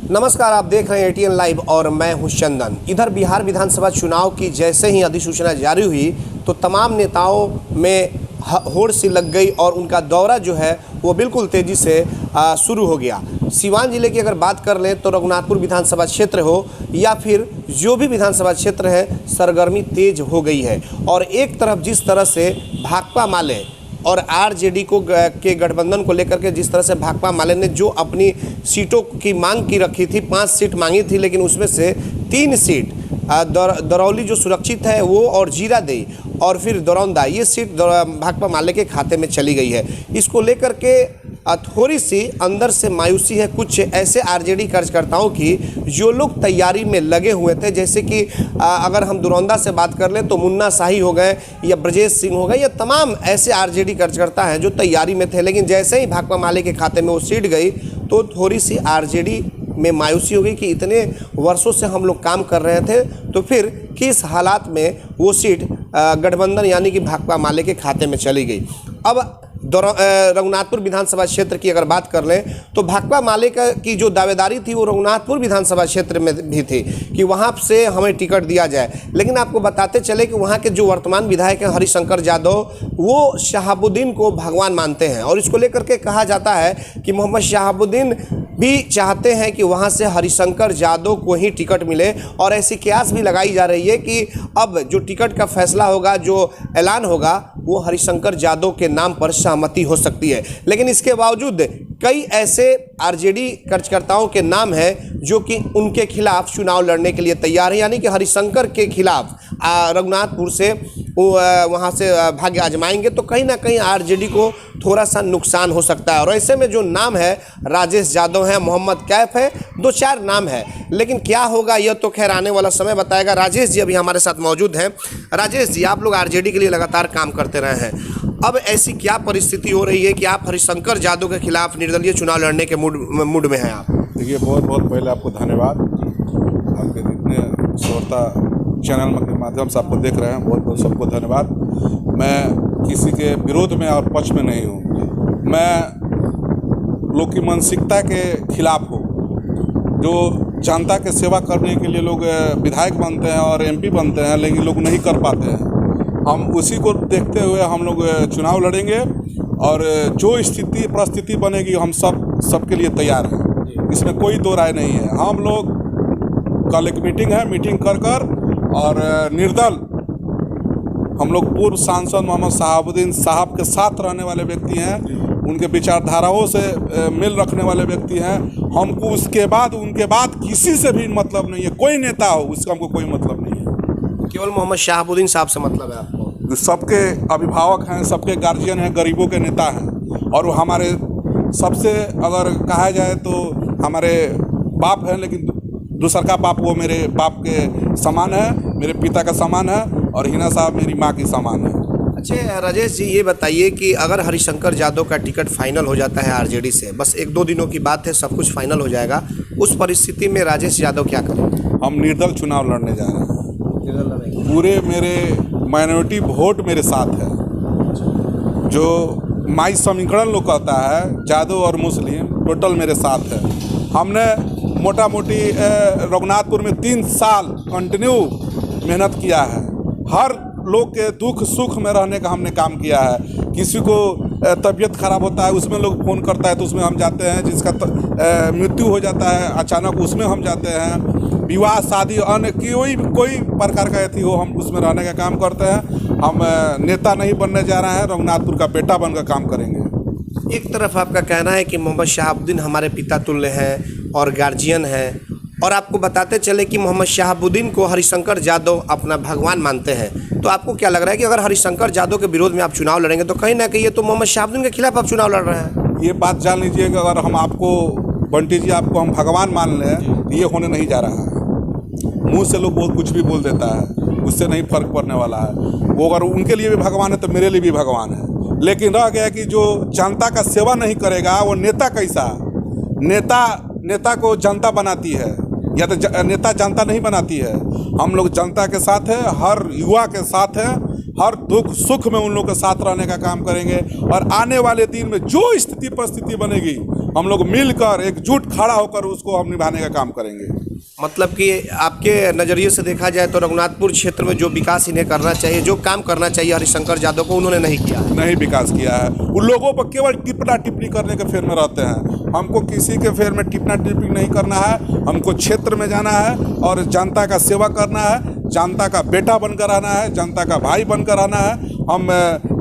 नमस्कार, आप देख रहे हैं एटीएन लाइव और मैं हूं चंदन। इधर बिहार विधानसभा चुनाव की जैसे ही अधिसूचना जारी हुई तो तमाम नेताओं में होड़ सी लग गई और उनका दौरा जो है वो बिल्कुल तेज़ी से शुरू हो गया। सीवान जिले की अगर बात कर लें तो रघुनाथपुर विधानसभा क्षेत्र हो या फिर जो भी विधानसभा क्षेत्र है, सरगर्मी तेज हो गई है। और एक तरफ जिस तरह से भाकपा माले और आरजेडी के गठबंधन को लेकर के जिस तरह से भाकपा माले ने जो अपनी सीटों की मांग की रखी थी, 5 सीट मांगी थी, लेकिन उसमें से 3 सीट दरौली जो सुरक्षित है वो और जीरादेई और फिर दरौंदा, ये सीट भाकपा माले के खाते में चली गई है। इसको लेकर के थोड़ी सी अंदर से मायूसी है कुछ ऐसे आरजेडी कार्यकर्ताओं की जो लोग तैयारी में लगे हुए थे। जैसे कि अगर हम दरौंदा से बात कर लें तो मुन्ना शाही हो गए या ब्रजेश सिंह हो गए, या तमाम ऐसे आरजेडी कार्यकर्ता हैं जो तैयारी में थे, लेकिन जैसे ही भाकपा माले के खाते में वो सीट गई तो थोड़ी सी आरजेडी में मायूसी हो गई कि इतने वर्षों से हम लोग काम कर रहे थे, तो फिर किस हालात में वो सीट गठबंधन यानी कि भाकपा माले के खाते में चली गई। अब रघुनाथपुर विधानसभा क्षेत्र की अगर बात कर लें तो भाकपा माले की जो दावेदारी थी वो रघुनाथपुर विधानसभा क्षेत्र में भी थी कि वहाँ से हमें टिकट दिया जाए। लेकिन आपको बताते चले कि वहाँ के जो वर्तमान विधायक हैं हरिशंकर यादव, वो शहाबुद्दीन को भगवान मानते हैं और इसको लेकर के कहा जाता है कि मोहम्मद शहाबुद्दीन भी चाहते हैं कि वहाँ से हरिशंकर यादव को ही टिकट मिले। और ऐसी कयास भी लगाई जा रही है कि अब जो टिकट का फैसला होगा, जो ऐलान होगा, वो हरिशंकर यादव के नाम पर सहमति हो सकती है। लेकिन इसके बावजूद कई ऐसे आरजेडी कार्यकर्ताओं के नाम हैं जो कि उनके खिलाफ चुनाव लड़ने के लिए तैयार है, यानी कि हरिशंकर के खिलाफ रघुनाथपुर से वहाँ से भाग्य आजमाएंगे तो कहीं ना कहीं आरजेडी को थोड़ा सा नुकसान हो सकता है। और ऐसे में जो नाम है, राजेश यादव है, मोहम्मद कैफ है, 2-4 नाम है, लेकिन क्या होगा यह तो खैर आने वाला समय बताएगा। राजेश जी अभी हमारे साथ मौजूद हैं। राजेश जी, आप लोग आरजेडी के लिए लगातार काम करते रहे हैं, अब ऐसी क्या परिस्थिति हो रही है कि आप हरिशंकर यादव के खिलाफ निर्दलीय चुनाव लड़ने के मूड में हैं आप? देखिए, बहुत बहुत पहले आपको धन्यवाद। आपके जितने श्रोता चैनल के माध्यम से आपको देख रहे हैं, बहुत बहुत सबको धन्यवाद। मैं किसी के विरोध में और पक्ष में नहीं हूँ, मैं लोग की मानसिकता के खिलाफ हूँ। जो जनता के सेवा करने के लिए लोग विधायक बनते हैं और एमपी बनते हैं, लेकिन लोग नहीं कर पाते हैं। हम उसी को देखते हुए हम लोग चुनाव लड़ेंगे और जो स्थिति परिस्थिति बनेगी हम सबके लिए तैयार हैं, इसमें कोई दो राय नहीं है। हम लोग कल एक मीटिंग है, मीटिंग कर और निर्दल हम लोग पूर्व सांसद मोहम्मद शहाबुद्दीन साहब के साथ रहने वाले व्यक्ति हैं, उनके विचारधाराओं से मिल रखने वाले व्यक्ति हैं। हमको उसके बाद उनके बाद किसी से भी मतलब नहीं है, कोई नेता हो उसका हमको कोई मतलब नहीं है। केवल मोहम्मद शहाबुद्दीन साहब से मतलब है आपको? सबके अभिभावक हैं, सबके गार्जियन हैं, गरीबों के नेता हैं और वो हमारे सबसे अगर कहा जाए तो हमारे बाप हैं, लेकिन दूसरा का बाप वो मेरे बाप के समान है, मेरे पिता का समान है और हिना साहब मेरी माँ की समान है। अच्छा राजेश जी, ये बताइए कि अगर हरिशंकर यादव का टिकट फाइनल हो जाता है आरजेडी से, बस 1-2 दिनों की बात है, सब कुछ फाइनल हो जाएगा, उस परिस्थिति में राजेश यादव क्या करेंगे? हम निर्दल चुनाव लड़ने जा रहे हैं। पूरे मेरे माइनॉरिटी वोट मेरे साथ है। जो माई समीकरण लोग कहता है, यादव और मुस्लिम टोटल मेरे साथ है। हमने मोटा मोटी रघुनाथपुर में 3 साल कंटिन्यू मेहनत किया है। हर लोग के दुख सुख में रहने का हमने काम किया है। किसी को तबीयत खराब होता है उसमें लोग फ़ोन करता है तो उसमें हम जाते हैं, जिसका मृत्यु हो जाता है अचानक उसमें हम जाते हैं। विवाह शादी अन्य कोई प्रकार का अथी हो, हम उसमें रहने का काम करते हैं। हम नेता नहीं बनने जा रहे हैं, रघुनाथपुर का बेटा बनकर काम करेंगे। एक तरफ आपका कहना है कि मोहम्मद शहाबुद्दीन हमारे पिता तुल्य हैं और गार्जियन हैं, और आपको बताते चले कि मोहम्मद शहाबुद्दीन को हरिशंकर यादव अपना भगवान मानते हैं, तो आपको क्या लग रहा है कि अगर हरिशंकर यादव के विरोध में आप चुनाव लड़ेंगे तो कहीं ना कहीं ये तो मोहम्मद शहाबुद्दीन के खिलाफ आप चुनाव लड़ रहे हैं? ये बात जान लीजिए कि अगर हम आपको बंटी जी आपको हम भगवान मान लें तो ये होने नहीं जा रहा है। मुंह से लोग बहुत कुछ भी बोल देता है, उससे नहीं फर्क पड़ने वाला है। वो अगर उनके लिए भी भगवान है तो मेरे लिए भी भगवान है। लेकिन रह गया कि जो जनता का सेवा नहीं करेगा वो नेता कैसा? नेता को जनता बनाती है या तो नेता जनता नहीं बनाती है। हम लोग जनता के साथ है, हर युवा के साथ है, हर दुख सुख में उन लोगों के साथ रहने का काम करेंगे और आने वाले दिन में जो स्थिति परिस्थिति बनेगी हम लोग मिलकर एकजुट खड़ा होकर उसको हम निभाने का काम करेंगे। मतलब कि आपके नज़रिए से देखा जाए तो रघुनाथपुर क्षेत्र में जो विकास इन्हें करना चाहिए, जो काम करना चाहिए हरिशंकर यादव को, उन्होंने नहीं किया है। नहीं विकास किया है। उन लोगों पर केवल टिप्पणी टिप्पणी करने के फेर में रहते हैं। हमको किसी के फेर में टिप्पणी टिप्पणी नहीं करना है। हमको क्षेत्र में जाना है और जनता का सेवा करना है, जनता का बेटा बनकर रहना है, जनता का भाई बनकर रहना है। हम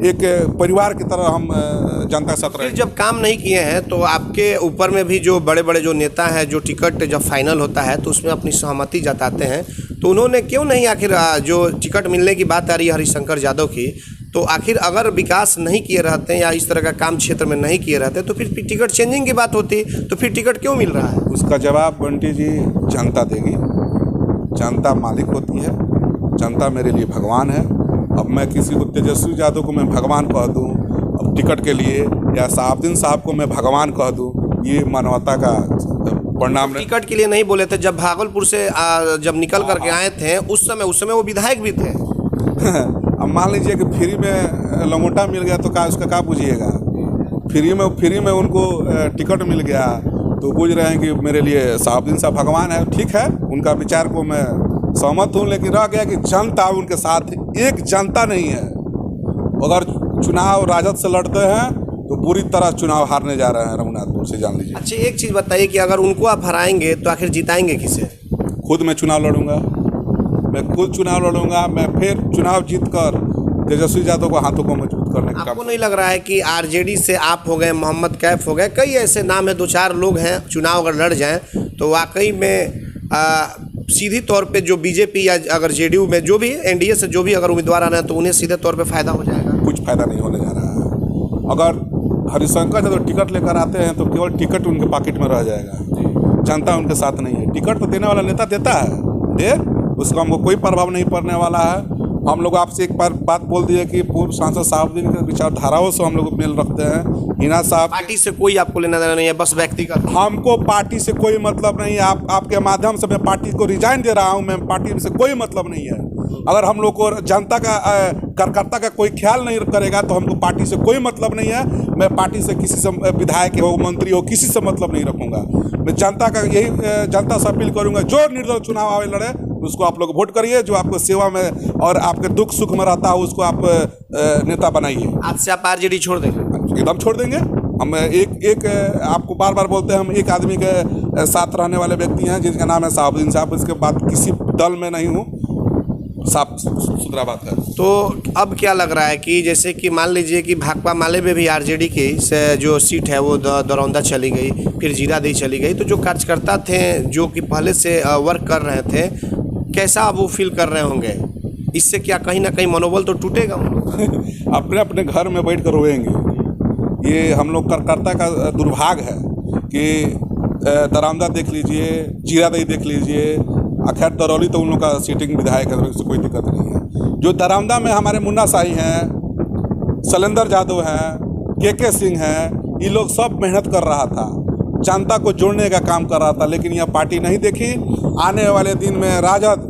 एक परिवार की तरह हम जनता के साथ फिर रहेंगे। जब काम नहीं किए हैं तो आपके ऊपर में भी जो बड़े बड़े जो नेता हैं, जो टिकट जब फाइनल होता है तो उसमें अपनी सहमति जताते हैं, तो उन्होंने क्यों नहीं आखिर जो टिकट मिलने की बात आ रही है हरिशंकर यादव की, तो आखिर अगर विकास नहीं किए रहते हैं या इस तरह का काम क्षेत्र में नहीं किए रहते तो फिर टिकट चेंजिंग की बात होती, तो फिर टिकट क्यों मिल रहा है? उसका जवाब बंटी जी जनता देगी। जनता मालिक होती है, जनता मेरे लिए भगवान है। अब मैं किसी को तेजस्वी यादव को मैं भगवान कह दूं अब टिकट के लिए, या साहबुद्दीन साहब को मैं भगवान कह दूं, ये मानवता का परिणाम नहीं। टिकट के लिए नहीं बोले थे, जब भागलपुर से जब निकल करके आए थे उस समय वो विधायक भी थे। अब मान लीजिए कि फ्री में लंगोटा मिल गया तो उसका क्या बुझिएगा। फ्री में उनको टिकट मिल गया तो बुझ रहे हैं कि मेरे लिए साहबुद्दीन साहब भगवान है। ठीक है, उनका विचार को मैं सहमत हूँ, लेकिन रह गया कि जनता उनके साथ एक जनता नहीं है। अगर चुनाव राजद से लड़ते हैं तो पूरी तरह चुनाव हारने जा रहे हैं रघुनाथपुर से, जान लीजिए। अच्छा, एक चीज़ बताइए कि अगर उनको आप हराएंगे तो आखिर जिताएंगे किसे? खुद मैं चुनाव लड़ूंगा, मैं फिर चुनाव जीतकर तेजस्वी यादव को हाथों को मजबूत करने का। आपको नहीं लग रहा है कि आरजेडी से आप हो गए, मोहम्मद कैफ हो गए, कई ऐसे नाम है, 2-4 लोग हैं, चुनाव अगर लड़ जाएं तो वाकई में सीधी तौर पे जो बीजेपी या अगर जेडीयू में जो भी एनडीए से जो भी अगर उम्मीदवार आना है तो उन्हें सीधे तौर पे फायदा हो जाएगा? कुछ फायदा नहीं होने जा रहा है। अगर हरिशंकर यादव टिकट लेकर आते हैं तो केवल टिकट उनके पॉकेट में रह जाएगा, जनता उनके साथ नहीं है। टिकट तो देने वाला नेता देता है, दे, उसका हमको कोई प्रभाव नहीं पड़ने वाला है। हम लोग आपसे एक बार बात बोल दिए कि पूर्व सांसद साहबुद्दीन के विचारधाराओं से हम लोग मेल रखते हैं। हिना साहब, पार्टी से कोई आपको लेना देना नहीं है, बस व्यक्तिगत। हमको पार्टी से कोई मतलब नहीं है। आपके माध्यम से मैं पार्टी को रिजाइन दे रहा हूं, मैं पार्टी से कोई मतलब नहीं है। अगर हम लोग को जनता का कार्यकर्ता का कोई ख्याल नहीं करेगा तो हमको पार्टी से कोई मतलब नहीं है। मैं पार्टी से किसी से विधायक हो, मंत्री हो, किसी से मतलब नहीं रखूंगा। मैं जनता का यही जनता से अपील करूंगा, जो निर्दल चुनाव आवे लड़े उसको आप लोग वोट करिए, जो आपको सेवा में और आपके दुख सुख में रहता है उसको आप नेता बनाइए। आज से आप आरजेडी छोड़ देंगे? एकदम छोड़ देंगे। हम एक आपको बार बार बोलते हैं, हम एक आदमी के साथ रहने वाले व्यक्ति हैं जिसका नाम है साहबुद्दीन साहब। इसके बाद किसी दल में नहीं हूँ, साफ सुथरा बात है। तो अब क्या लग रहा है कि जैसे कि मान लीजिए कि भाकपा माले में भी आरजेडी की से जो सीट है वो दरौंदा चली गई, फिर जीरादेई चली गई, तो जो कार्यकर्ता थे जो कि पहले से वर्क कर रहे थे, कैसा वो फील कर रहे होंगे? इससे क्या कहीं ना कहीं मनोबल तो टूटेगा उन लोगों का? अपने अपने घर में बैठ कर रोएंगे। ये हम लोग कार्यकर्ता का दुर्भाग्य है कि दरौंदा देख लीजिए, जीरादेई देख लीजिए, खैर दरौली तो उन लोग का सीटिंग विधायक है, उससे कोई दिक्कत नहीं है। जो दरौंदा में हमारे मुन्ना शाही हैं, शैलेंद्र यादव हैं, के सिंह हैं, ये लोग सब मेहनत कर रहा था, जनता को जोड़ने का काम कर रहा था, लेकिन यह पार्टी नहीं देखी। आने वाले दिन में राजद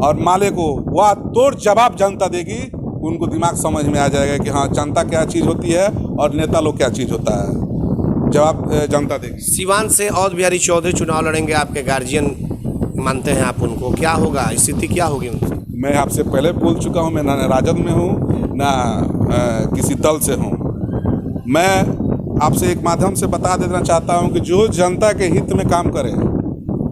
और माले को वह तोड़ जवाब जनता देगी। उनको दिमाग समझ में आ जाएगा कि हाँ, जनता क्या चीज़ होती है और नेता लोग क्या चीज़ होता है, जवाब जनता देगी। सिवान से अवध बिहारी चौधरी चुनाव लड़ेंगे, आपके गार्जियन मानते हैं आप उनको, क्या होगा, स्थिति क्या होगी उनकी? मैं आपसे पहले बोल चुका हूँ, मैं ना राजद में हूँ ना किसी दल से हूँ। मैं आपसे एक माध्यम से बता देना चाहता हूँ कि जो जनता के हित में काम करे,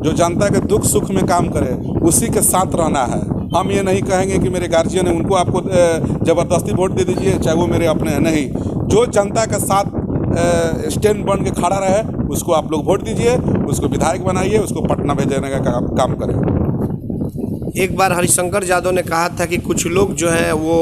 जो जनता के दुख सुख में काम करे, उसी के साथ रहना है। हम ये नहीं कहेंगे कि मेरे गार्जियन है उनको आपको ज़बरदस्ती वोट दे दीजिए, चाहे वो मेरे अपने हैं, नहीं। जो जनता के साथ स्टैंड बन के खड़ा रहे उसको आप लोग वोट दीजिए, उसको विधायक बनाइए, उसको पटना भेजने का काम करें। एक बार हरिशंकर यादव ने कहा था कि कुछ लोग जो हैं वो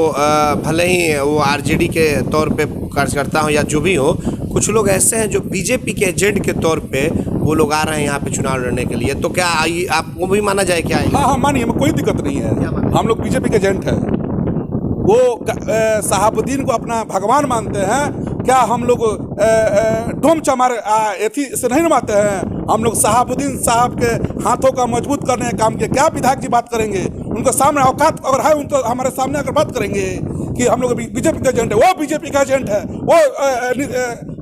भले ही वो आरजेडी के तौर पे कार्यकर्ता हो या जो भी हो, कुछ लोग ऐसे हैं जो बीजेपी के एजेंट के तौर पे वो लोग आ रहे हैं यहाँ पे चुनाव लड़ने के लिए, तो क्या आपको भी माना जाए क्या? हाँ, मानिए, कोई दिक्कत नहीं है। हम लोग बीजेपी के एजेंट हैं। वो साहबुद्दीन को अपना भगवान मानते हैं क्या? हम लोग डोम चमार एथी से नहीं नमाते हैं। हम लोग साहबुद्दीन साहब के हाथों का मजबूत करने का काम किया। क्या विधायक जी बात करेंगे? उनके सामने औकात अगर है उनको हमारे सामने अगर बात करेंगे कि हम लोग बीजेपी का एजेंट है, वो बीजेपी का एजेंट है, वो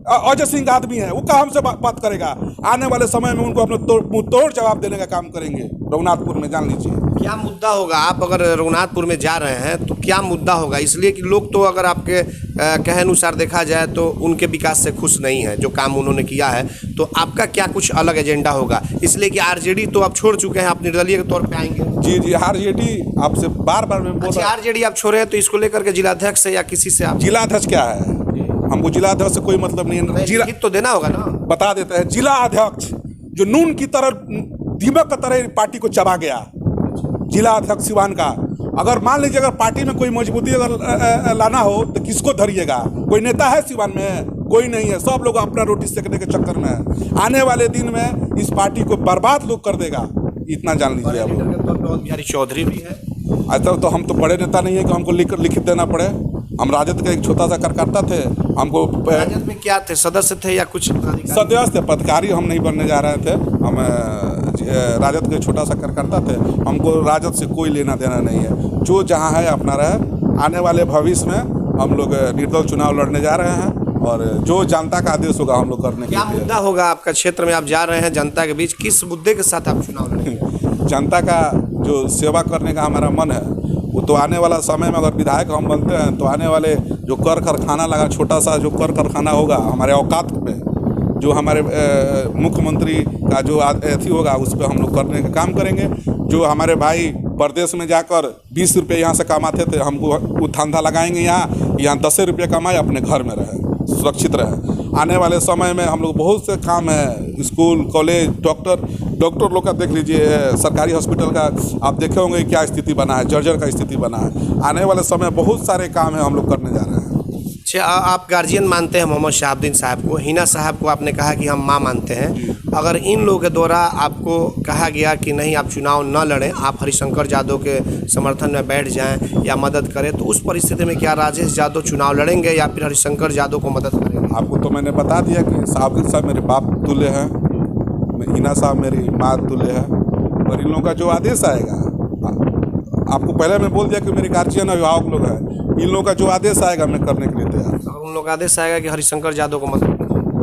अजय सिंह का आदमी है, वो कहाँ हमसे बात करेगा। आने वाले समय में उनको अपने मुंह तोड़ जवाब देने का काम करेंगे रघुनाथपुर में, जान लीजिए। क्या मुद्दा होगा? आप अगर रघुनाथपुर में जा रहे हैं तो क्या मुद्दा होगा? इसलिए कि लोग तो अगर आपके कहे अनुसार देखा जाए तो उनके विकास से खुश नहीं है, जो काम उन्होंने किया है। तो आपका क्या कुछ अलग एजेंडा होगा? इसलिए कि आरजेडी तो आप छोड़ चुके हैं, आप निर्दलीय के तौर पे आएंगे। जी जी, आरजेडी आपसे बार बार मैं बोल रहा हूं। आरजेडी आप छोड़े हैं तो इसको लेकर के जिलाध्यक्ष से या किसी से आप? जिलाध्यक्ष क्या है? हमको जिलाध्यक्ष से कोई मतलब नहीं है। जिला तो देना होगा ना। बता देते हैं, जिला अध्यक्ष जो नून की तरह, दीमक की तरह पार्टी को चबा गया, जिला अध्यक्ष सिवान का। अगर मान लीजिए अगर पार्टी में कोई मजबूती अगर लाना हो तो किसको धरिएगा? कोई नेता है सिवान में? कोई नहीं है। सब लोग अपना रोटी सेकने के चक्कर में है। आने वाले दिन में इस पार्टी को बर्बाद लोग कर देगा, इतना जान लीजिए। अब बिहारी चौधरी भी है। अच्छा, तो हम तो बड़े नेता नहीं है कि हमको लिखित देना पड़े। हम राजद का एक छोटा सा कार्यकर्ता थे। हमको राजद में क्या थे? सदस्य थे या कुछ सदस्य थे? पदाधिकारी हम नहीं बनने जा रहे थे। हम राजद के छोटा सा कार्यकर्ता थे। हमको राजद से कोई लेना देना नहीं है। जो जहाँ है अपना रहे। आने वाले भविष्य में हम लोग निर्दल चुनाव लड़ने जा रहे हैं और जो जनता का आदेश होगा हम लोग करने के लिए। क्या मुद्दा होगा आपका क्षेत्र में? आप जा रहे हैं जनता के बीच, किस मुद्दे के साथ आप चुनाव लड़ेंगे? जनता का जो सेवा करने का हमारा मन है, वो तो आने वाला समय में अगर विधायक हम बनते हैं तो आने वाले जो कर कारखाना लगा, छोटा सा जो कर कारखाना होगा हमारे औकात में, जो हमारे मुख्यमंत्री का जो अथी होगा उस पर हम लोग करने का काम करेंगे। जो हमारे भाई प्रदेश में जाकर 20 रुपये यहाँ से कमाते थे, हमको वो धंधा लगाएंगे। यहाँ 10 रुपये कमाए, अपने घर में रहे, सुरक्षित रहे। आने वाले समय में हम लोग बहुत से काम है, स्कूल कॉलेज, डॉक्टर लोग का देख लीजिए, सरकारी हॉस्पिटल का आप देखे होंगे क्या स्थिति बना है, जर्जर का स्थिति बना है। आने वाले समय बहुत सारे काम है हम लोग करने जा रहे हैं। अच्छा, आप गार्जियन मानते हैं मोहम्मद शहाबुद्दीन साहब को, हिना साहब को आपने कहा कि हम माँ मानते हैं। अगर इन लोगों के द्वारा आपको कहा गया कि नहीं आप चुनाव न लड़ें, आप हरिशंकर यादव के समर्थन में बैठ जाएं या मदद करें, तो उस परिस्थिति में क्या राजेश यादव चुनाव लड़ेंगे या फिर हरिशंकर यादव को मदद करेंगे? आपको तो मैंने बता दिया कि शहाबुद्दीन साहब मेरे बाप तुल्य हैं, हिना साहब मेरी माँ तुल्य है। और इन लोगों का जो आदेश आएगा, आपको पहले मैं बोल दिया कि मेरे गार्जियन अभिभावक लोग हैं, इन लोगों का जो आदेश आएगा मैं करने के लिए तैयार। अगर उन लोग का आदेश आएगा कि हरिशंकर यादव को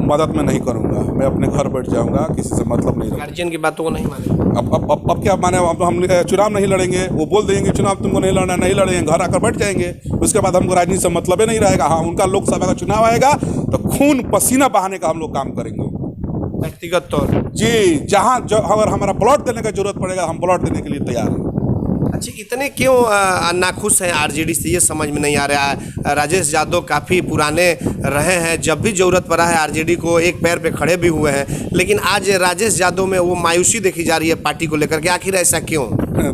मदद में नहीं करूंगा, मैं अपने घर बैठ जाऊंगा, किसी से मतलब नहीं रखूंगा। गार्जियन की बातों को नहीं मानेंगे। अब क्या माने? अब हम चुनाव नहीं लड़ेंगे, वो बोल देंगे चुनाव तुमको नहीं लड़ना, नहीं लड़ेंगे, घर आकर बैठ जाएंगे। उसके बाद हमको राजनीति से मतलब ही नहीं रहेगा। हाँ, उनका लोकसभा का चुनाव आएगा तो खून पसीना बहाने का हम लोग काम करेंगे व्यक्तिगत तौर जी। जहाँ अगर हमारा प्लॉट देने का जरूरत पड़ेगा, हम प्लॉट देने के लिए तैयार हैं। अच्छा, इतने क्यों नाखुश हैं आरजेडी से, ये समझ में नहीं आ रहा है। राजेश यादव काफ़ी पुराने रहे हैं, जब भी ज़रूरत पड़ा है आरजेडी को एक पैर पे खड़े भी हुए हैं, लेकिन आज राजेश यादव में वो मायूसी देखी जा रही है पार्टी को लेकर के। आखिर ऐसा क्यों?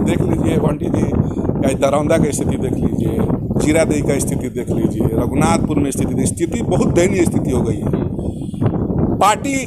देख लीजिए बंटी जी, दरौंदा की स्थिति देख लीजिए, जीरादेई का स्थिति देख लीजिए, रघुनाथपुर में स्थिति बहुत दयनीय स्थिति हो गई है। पार्टी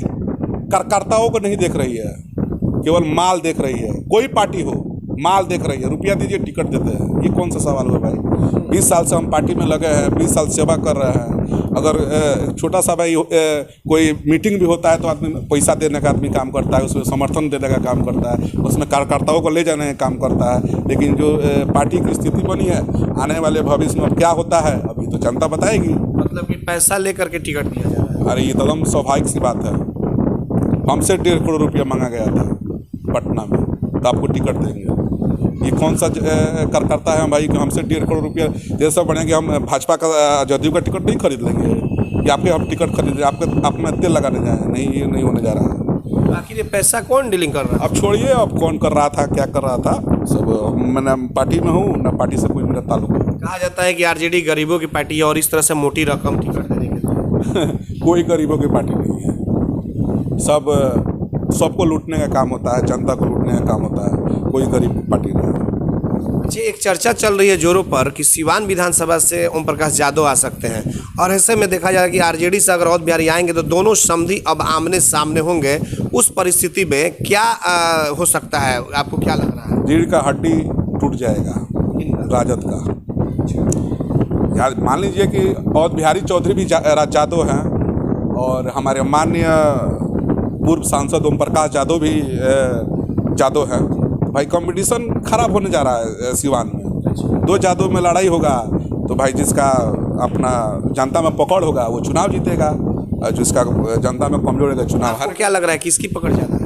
कार्यकर्ताओं को नहीं देख रही है, केवल माल देख रही है। कोई पार्टी हो, माल देख रही है, रुपया दीजिए टिकट देते हैं। ये कौन सा सवाल हुआ भाई? 20 साल से हम पार्टी में लगे हैं, 20 साल सेवा कर रहे हैं। अगर छोटा सा भाई कोई मीटिंग भी होता है तो आदमी पैसा देने का आदमी काम करता है, उसमें समर्थन देने का काम करता है, उसमें कार्यकर्ताओं को ले जाने का काम करता है। लेकिन जो पार्टी की स्थिति बनी है, आने वाले भविष्य में क्या होता है अभी तो जनता बताएगी। मतलब कि पैसा लेकर के टिकट दिया जा रहा है? अरे ये एकदम स्वाभाविक सी बात है। हमसे 1.5 करोड़ रुपया मांगा गया था पटना में, तो आपको टिकट देंगे। ये कौन सा कार्यकर्ता है भाई कि हमसे 1.5 करोड़ रुपया जैसा बढ़ेंगे? हम भाजपा का, जदयू का टिकट नहीं खरीद लेंगे या आपके हम टिकट खरीद आप में तेल लगाने जाए? नहीं, ये नहीं होने जा रहा है। आखिर ये पैसा कौन डीलिंग कर रहा है? अब छोड़िए, अब कौन कर रहा था, क्या कर रहा था, सब मैं पार्टी में हूँ ना, पार्टी से कोई मेरा ताल्लुक है। कहा जाता है कि आरजेडी गरीबों की पार्टी है और इस तरह से मोटी रकम टिकट देने के कोई गरीबों की पार्टी नहीं है। सबको लूटने का काम होता है, जनता को लूटने का काम होता है, कोई गरीब की पार्टी नहीं है। जी, एक चर्चा चल रही है जोरों पर कि सिवान विधानसभा से ओम प्रकाश यादव आ सकते हैं, और ऐसे में देखा जाए कि आरजेडी से अगर अवध बिहारी आएंगे तो दोनों समधी अब आमने सामने होंगे। उस परिस्थिति में क्या हो सकता है? आपको क्या लग रहा है? रीढ़ का हड्डी टूट जाएगा राजद का। यार मान लीजिए कि अवध बिहारी चौधरी भी यादव हैं और हमारे माननीय पूर्व सांसद ओम प्रकाश यादव भी यादव हैं। भाई कंपटीशन खराब होने जा रहा है सिवान में। 2 यादव में लड़ाई होगा तो भाई जिसका अपना जनता में पकड़ होगा वो चुनाव जीतेगा। जिसका जनता में कमजोर है चुनाव आपको क्या लग रहा है किसकी पकड़ ज्यादा है?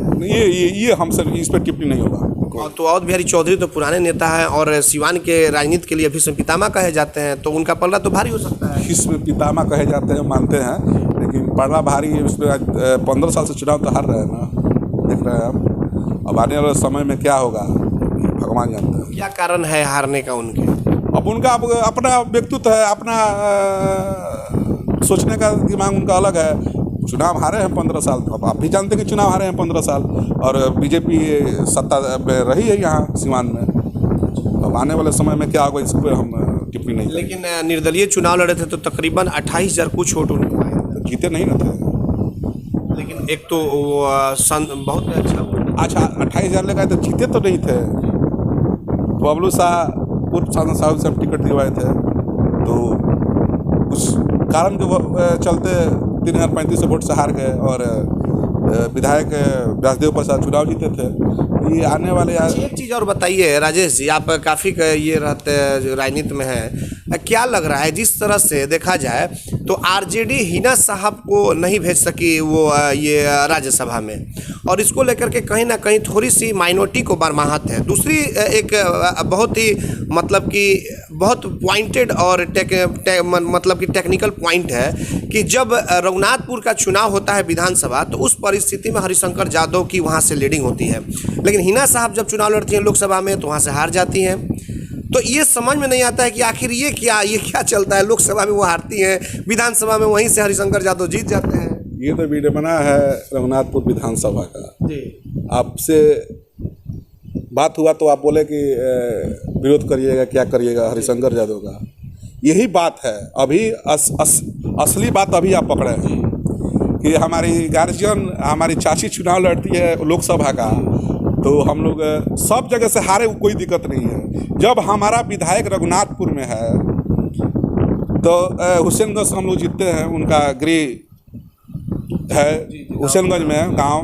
ये हमसे इस पर टिप्पणी नहीं होगा। और तो अवध बिहारी चौधरी तो पुराने नेता है और सिवान के राजनीति के लिए अभी पितामह कहे जाते हैं, तो उनका पलड़ा तो भारी हो सकता है। इसमें पितामह कहे जाते हैं, मानते हैं, लेकिन पलड़ा भारी है। इसमें 15 साल से चुनाव तो हार रहे हैं ना, देख रहे हैं हम। अब आने वाले समय में क्या होगा भगवान जानते हैं। क्या कारण है हारने का उनके? अब उनका अपना व्यक्तित्व है, अपना सोचने का दिमाग उनका अलग है। चुनाव हारे हैं 15 साल, अब आप भी जानते हैं कि चुनाव हारे हैं 15 साल, और बीजेपी सत्ता में रही है यहाँ सिवान में। अब आने वाले समय में क्या होगा इस पर हम टिप्पणी नहीं करेंगे। लेकिन निर्दलीय चुनाव लड़े थे तो तकरीबन 28,000 कुछ वोट उनको आए, तो जीते नहीं ना थे। लेकिन एक तो बहुत अच्छा 28,000 लगाए तो जीते तो नहीं थे। बबलू शाह पूर्व सांसद साहब से हम टिकट दिलवाए थे, तो उस कारण के चलते 3,035 वोट से हार गए, और विधायक व्यासदेव प्रसाद चुनाव जीते थे। ये आने वाले एक चीज़ और बताइए राजेश जी, आप काफ़ी ये रहते राजनीति में हैं, क्या लग रहा है जिस तरह से देखा जाए तो आरजेडी हिना साहब को नहीं भेज सकी वो ये राज्यसभा में, और इसको लेकर के कहीं ना कहीं थोड़ी सी माइनॉरिटी को बरमाहत है। दूसरी एक बहुत ही मतलब कि बहुत पॉइंटेड और मतलब कि टेक्निकल पॉइंट है कि जब रघुनाथपुर का चुनाव होता है विधानसभा, तो उस परिस्थिति में हरिशंकर यादव की वहाँ से लीडिंग होती है, लेकिन हिना साहब जब चुनाव लड़ती हैं लोकसभा में तो वहाँ से हार जाती हैं। तो ये समझ में नहीं आता है कि आखिर ये क्या चलता है। लोकसभा में वो हारती हैं, विधानसभा में वहीं से हरिशंकर यादव जीत जाते हैं। ये तो विडंबना है रघुनाथपुर विधानसभा का जी। आपसे बात हुआ तो आप बोले कि विरोध करिएगा, क्या करिएगा हरिशंकर यादव का। यही बात है, अभी असली बात अभी आप पकड़े हैं कि हमारी गार्जियन, हमारी चाची चुनाव लड़ती है लोकसभा का, तो हम लोग सब जगह से हारे, कोई दिक्कत नहीं है। जब हमारा विधायक रघुनाथपुर में है तो हुसैनगंज से हम लोग जीतते हैं, उनका गृह है हुसैनगंज में गांव,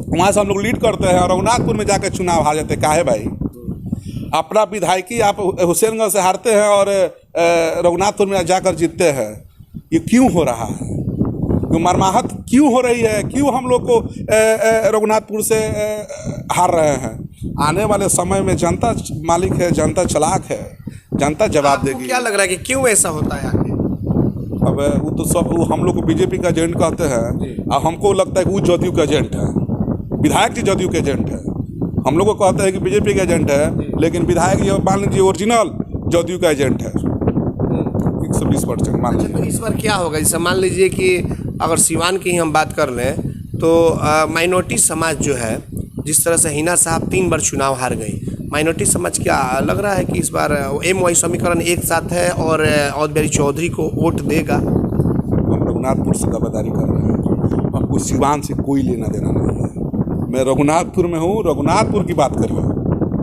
वहाँ से हम लोग लीड करते हैं, और रघुनाथपुर में जाकर चुनाव हार जाते हैं। काहे भाई, अपना विधायकी आप हुसैनगंज से हारते हैं और रघुनाथपुर में जाकर जीतते हैं। ये क्यों हो रहा है? क्यों मरमाहत क्यों हो रही है? क्यों हम लोग को रघुनाथपुर से हार रहे हैं? आने वाले समय में जनता मालिक है, जनता चालाक है, जनता जवाब देगी। क्या लग रहा है कि क्यों ऐसा होता है आगे? अब वो तो सब हम लोग को बीजेपी का एजेंट कहते हैं, और हमको लगता है कि वो जदयू का एजेंट है, विधायक जी जदयू के एजेंट है। हम लोग को कहते हैं कि बीजेपी का एजेंट है, लेकिन विधायक जी मान लीजिए ओरिजिनल जदयू का एजेंट है 120%। मान लीजिए तो इस बार क्या होगा? जैसे मान लीजिए कि अगर सिवान की हम बात कर लें तो माइनॉरिटी समाज जो है, जिस तरह से हिना साहब 3 बार चुनाव हार गई, माइनॉरिटी समाज क्या लग रहा है कि इस बार MY समीकरण एक साथ है और अवध बिहारी चौधरी को वोट देगा? हम रघुनाथपुर से दावेदारी कर रहे हैं, हमको सिवान से कोई लेना देना नहीं है। मैं रघुनाथपुर में हूँ, रघुनाथपुर की बात करिए,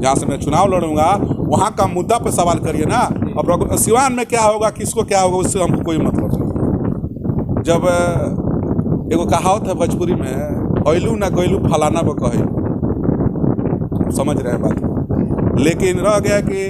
जहाँ से मैं चुनाव लड़ूंगा वहाँ का मुद्दा पर सवाल करिए ना। अब सिवान में क्या होगा, किसको क्या होगा, उससे हमको कोई मतलब नहीं। जब एगो कहावत है भोजपुरी में, ऐलू ना गैलू फलाना पर कहे, समझ रहे हैं बात को, लेकिन रह गया कि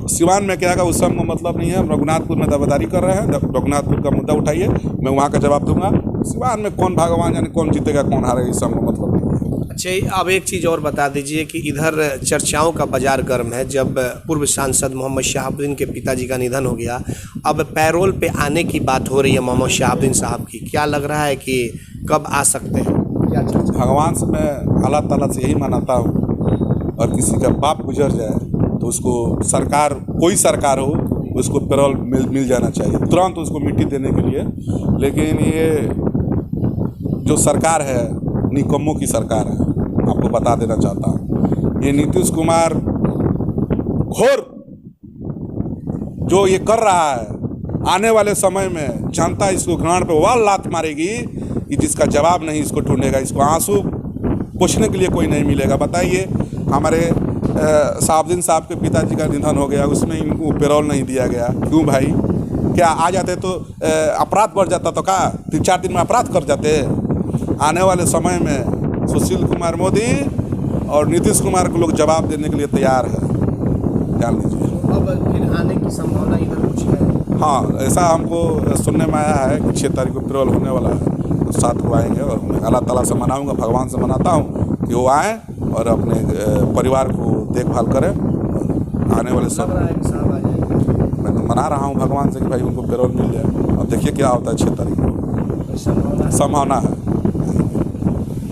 सिवान में क्या होगा उससे हमको मतलब नहीं है। हम रघुनाथपुर में दावेदारी कर रहे हैं, रघुनाथपुर का मुद्दा उठाइए, मैं वहाँ का जवाब दूंगा। सिवान में कौन भगवान जाने कौन जीतेगा कौन हारेगा, इससे हमको मतलब नहीं है। अच्छा, अब एक चीज़ और बता दीजिए कि इधर चर्चाओं का बाजार गर्म है। जब पूर्व सांसद मोहम्मद शहाबुद्दीन के पिताजी का निधन हो गया, अब पैरोल पे आने की बात हो रही है मोहम्मद शहाबुद्दीन साहब की। क्या लग रहा है कि कब आ सकते हैं? क्या चर्चा? भगवान से मैं अल्लाह ताला से यही मनाता हूँ, और किसी का बाप गुजर जाए तो उसको सरकार, कोई सरकार हो, उसको पैरोल मिल जाना चाहिए तुरंत उसको मिट्टी देने के लिए। लेकिन ये जो सरकार है निकम्मों की सरकार है, आपको बता देना चाहता हूँ। ये नीतीश कुमार घोर जो ये कर रहा है, आने वाले समय में जनता इसको घाण पे वह लात मारेगी कि जिसका जवाब नहीं इसको ढूंढेगा, इसको आंसू पोंछने के लिए कोई नहीं मिलेगा। बताइए, हमारे शहाबुद्दीन साहब के पिताजी का निधन हो गया, उसमें इनको पैरोल नहीं दिया गया। क्यों भाई? क्या आ जाते तो अपराध बढ़ जाता, तो क्या 3-4 दिन में अपराध कर जाते? आने वाले समय में सुशील कुमार मोदी और नीतीश कुमार को लोग जवाब देने के लिए तैयार है, जान लीजिए। अब फिर आने की संभावना इधर कुछ है? हाँ, ऐसा हमको सुनने में आया है कि 6 तारीख को पेरोल होने वाला है, तो 7 को आएंगे और मैं अल्लाह ताला से मनाऊंगा, भगवान से मनाता हूँ कि वो आएँ और अपने परिवार को देखभाल करें। आने वाले सब मैं तो मना रहा हूँ भगवान से कि भाई उनको पेरोल मिल जाए। अब देखिए क्या होता है 6 तारीख को, संभावना है।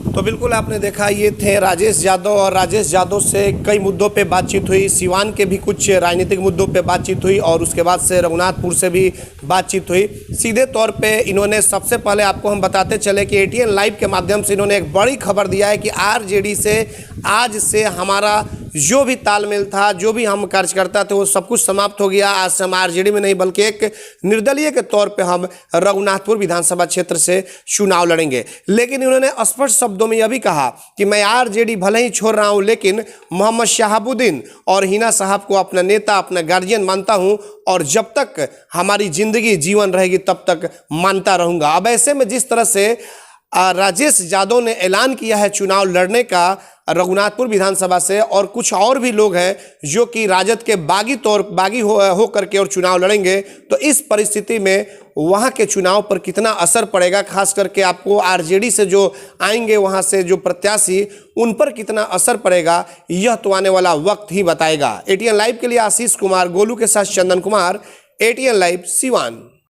तो बिल्कुल आपने देखा, ये थे राजेश यादव, और राजेश यादव से कई मुद्दों पे बातचीत हुई, सिवान के भी कुछ राजनीतिक मुद्दों पे बातचीत हुई और उसके बाद से रघुनाथपुर से भी बातचीत हुई। सीधे तौर पे इन्होंने, सबसे पहले आपको हम बताते चले कि एटीएन लाइव के माध्यम से इन्होंने एक बड़ी खबर दिया है कि आरजेडी से आज से हमारा जो भी तालमेल था, जो भी हम कार्यकर्ता थे, वो सब कुछ समाप्त हो गया। आज से हम आरजेडी में नहीं बल्कि एक निर्दलीय के तौर पे हम रघुनाथपुर विधानसभा क्षेत्र से चुनाव लड़ेंगे। लेकिन इन्होंने स्पष्ट शब्दों में यह भी कहा कि मैं आरजेडी भले ही छोड़ रहा हूं, लेकिन मोहम्मद शहाबुद्दीन और हिना साहब को अपना नेता, अपना गार्जियन मानता हूं और जब तक हमारी जिंदगी जीवन रहेगी तब तक मानता रहूंगा। अब ऐसे में जिस तरह से राजेश यादव ने ऐलान किया है चुनाव लड़ने का रघुनाथपुर विधानसभा से, और कुछ और भी लोग हैं जो कि राजद के बागी हो करके और चुनाव लड़ेंगे, तो इस परिस्थिति में वहां के चुनाव पर कितना असर पड़ेगा, खास करके आपको आरजेडी से जो आएंगे वहां से जो प्रत्याशी, उन पर कितना असर पड़ेगा, यह तो आने वाला वक्त ही बताएगा। एटीएन लाइव के लिए आशीष कुमार गोलू के साथ चंदन कुमार, एटीएन लाइव सिवान।